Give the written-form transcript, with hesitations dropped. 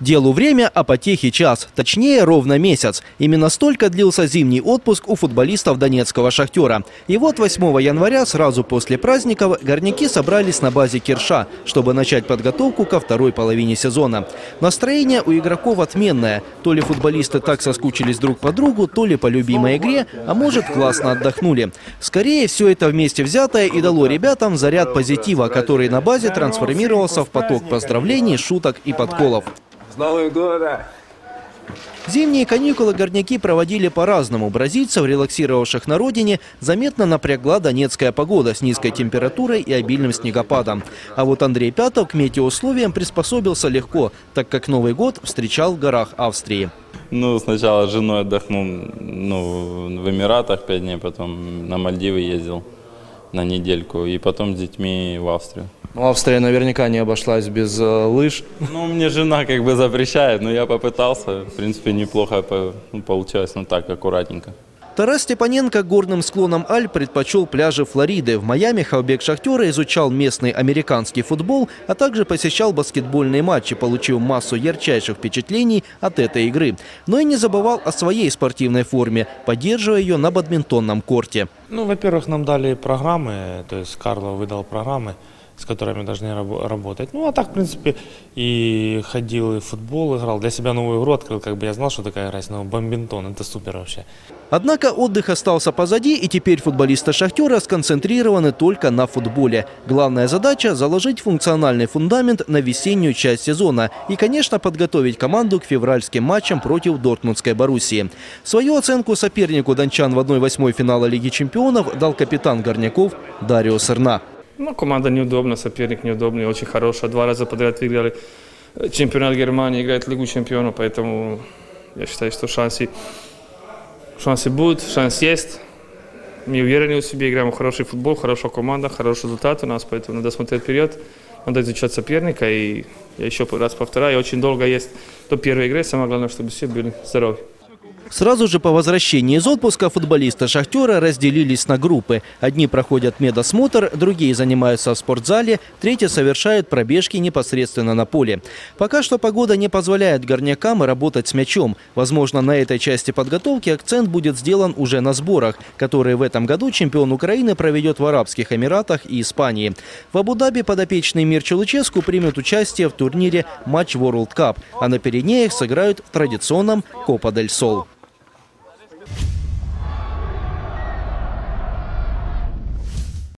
Делу время, а потехе час. Точнее, ровно месяц. Именно столько длился зимний отпуск у футболистов донецкого «Шахтера». И вот 8 января, сразу после праздников, горняки собрались на базе Кирша, чтобы начать подготовку ко второй половине сезона. Настроение у игроков отменное. То ли футболисты так соскучились друг по другу, то ли по любимой игре, а может, классно отдохнули. Скорее, все это вместе взятое и дало ребятам заряд позитива, который на базе трансформировался в поток поздравлений, шуток и подколов. С Новым годом! Зимние каникулы горняки проводили по-разному. Бразильцев, релаксировавших на родине, заметно напрягла донецкая погода с низкой температурой и обильным снегопадом. А вот Андрей Пятов к метеоусловиям приспособился легко, так как Новый год встречал в горах Австрии. Сначала с женой отдохнул в Эмиратах 5 дней, потом на Мальдивы ездил на недельку и потом с детьми в Австрию. Австрия наверняка не обошлась без лыж. Мне жена запрещает, но я попытался. В принципе, неплохо получилось, так, аккуратненько. Тарас Степаненко горным склонам Альп предпочел пляжи Флориды. В Майами хавбек «Шахтера» изучал местный американский футбол, а также посещал баскетбольные матчи, получив массу ярчайших впечатлений от этой игры. Но и не забывал о своей спортивной форме, поддерживая ее на бадминтонном корте. Во-первых, нам дали программы, то есть Карло выдал программы, с которыми должны работать. А так, в принципе, и ходил, и в футбол играл. Для себя новую игру открыл, я знал, что такая игра, бадминтон, это супер вообще. Однако отдых остался позади, и теперь футболисты «Шахтера» сконцентрированы только на футболе. Главная задача – заложить функциональный фундамент на весеннюю часть сезона и, конечно, подготовить команду к февральским матчам против Дортмундской Боруссии. Свою оценку сопернику дончан в 1/8 финала Лиги чемпионов дал капитан горняков Дарио Серна. Команда неудобна, соперник неудобный, очень хороший. 2 раза подряд выиграли чемпионат Германии, играет Лигу чемпионов, поэтому я считаю, что шансы будут, шанс есть. Мы уверены в себе, играем в хороший футбол, хорошая команда, хороший результат у нас, поэтому надо смотреть вперед, надо изучать соперника. И я еще раз повторяю, очень долго есть до первой игры, самое главное, чтобы все были здоровы. Сразу же по возвращении из отпуска футболисты «Шахтера» разделились на группы. Одни проходят медосмотр, другие занимаются в спортзале, третьи совершают пробежки непосредственно на поле. Пока что погода не позволяет горнякам работать с мячом. Возможно, на этой части подготовки акцент будет сделан уже на сборах, которые в этом году чемпион Украины проведет в Арабских Эмиратах и Испании. В Абу-Даби подопечные Мирча Луческу примут участие в турнире «Матч World Cup», а на Пиренеях сыграют в традиционном Копа дель Сол.